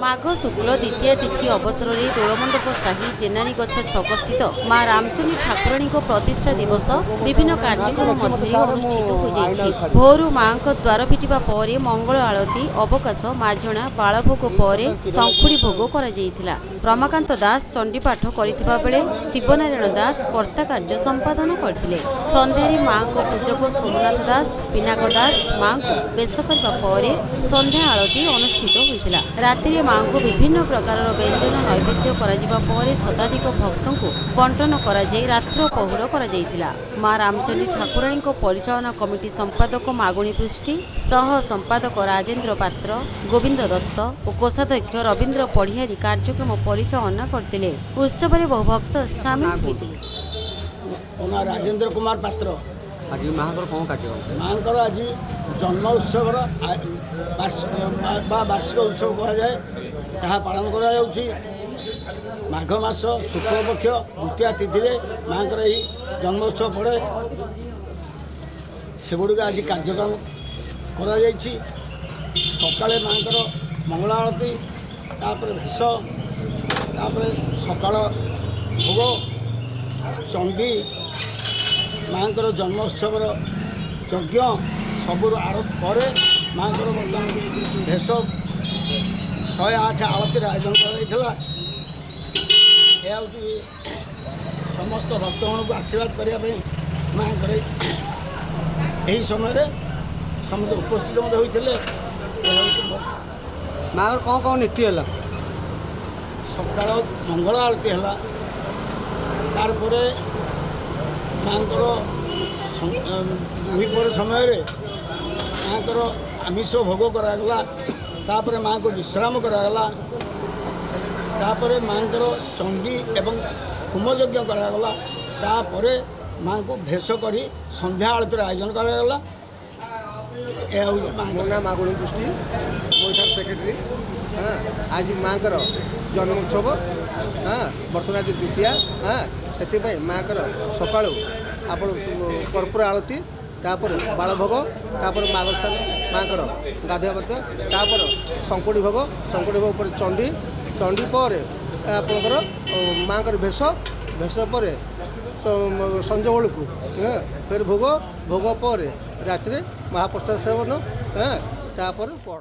माघ शुक्ल द्वितीय तिथि अवसर में दोलमंडप साही जेनानी गछ छकस्थित मां रामचंडी ठाकुराणी प्रतिष्ठा दिवस विभिन्न कार्यक्रम मध्य अनुष्ठित हो जाइछि। भोरु मां द्वार फिटिबा परे मंगल आलती अवकाश माजणा बालभोग पर शंखुड़ी भोग करा जाइथिला। रमाकांत दास चंडीपाठ करिथिबा बेले शिवनारायण दास कर्ता कार्य संपादन करथिले। संध्यारे मां पूजक सोमनाथ दास पिनाक दास मां बेश करबा परे संध्या आलती अनुष्ठित होइतिला। राति मां को विभिन्न प्रकार व्यंजन नैवेद्य करा पर शताधिक भक्तों को बंटन करा जाई रात्र पहुर करा जाइतिला। मां रामचंडी ठाकुराणी परिचालना कमिटी संपादक मागुणी पृष्टि सह संपादक राजेन्द्र पात्र गोविंद दत्त और कोषाध्यक्ष रवीन्द्र पढ़ियारी कार्यक्रम परिचालना करथिले। उत्सव में बहु भक्त सामिल होइतिले। राजेन्द्र कुमार पात्र आज माहर कौन कार्यक्रम माँकर आज जन्म उत्सव वार्षिक उत्सव कह जाए ताहा पालन करा जाउछि। माघ मास शुक्ल पक्ष द्वितीय तिथि माँकर यही जन्म उत्सव पड़े सेगुड़िक आज कार्यक्रम करा जाइछि। सकाळे माँकर मंगल आरती तापर भेष तापर सकाळ भोग चंडी माँकर जन्मोत्सव यज्ञ सबुर आरत पर माँकर बर्तमान भेष 108 आलती आयोजन कर समस्त भक्तगण को आशीर्वाद करने माँकर यही समय समस्त उपस्थित होते माहर कौन कौन नीति है सकाळ मंगल आरती है तार माँकर दुहीपर समय माँकर आमिष भोग करागला तापर माँ को विश्राम करागला तापर माँकर चंडी एवं होमयज्ञ करागला तापर माँ को भेष कर संध्या आलती आयोजन करागला। मो ना मागुणी पुष्टि मोटा सेक्रेटरी। हाँ आज माँकर जन्मोत्सव हाँ बर्तमान आज द्वितीय हाँ से माँकर सका आप कर्पूर आलती तापर बालभोग तापर माघसान माँकर गाधुआ पात्र तापर शंकुड़ी भोग पर चंडी चंडी पर आपंकर माँकर भेष भेष पर संज बेलू फिर भोग भोग पर राति महाप्रसाद सेवन हाँ तापर पढ़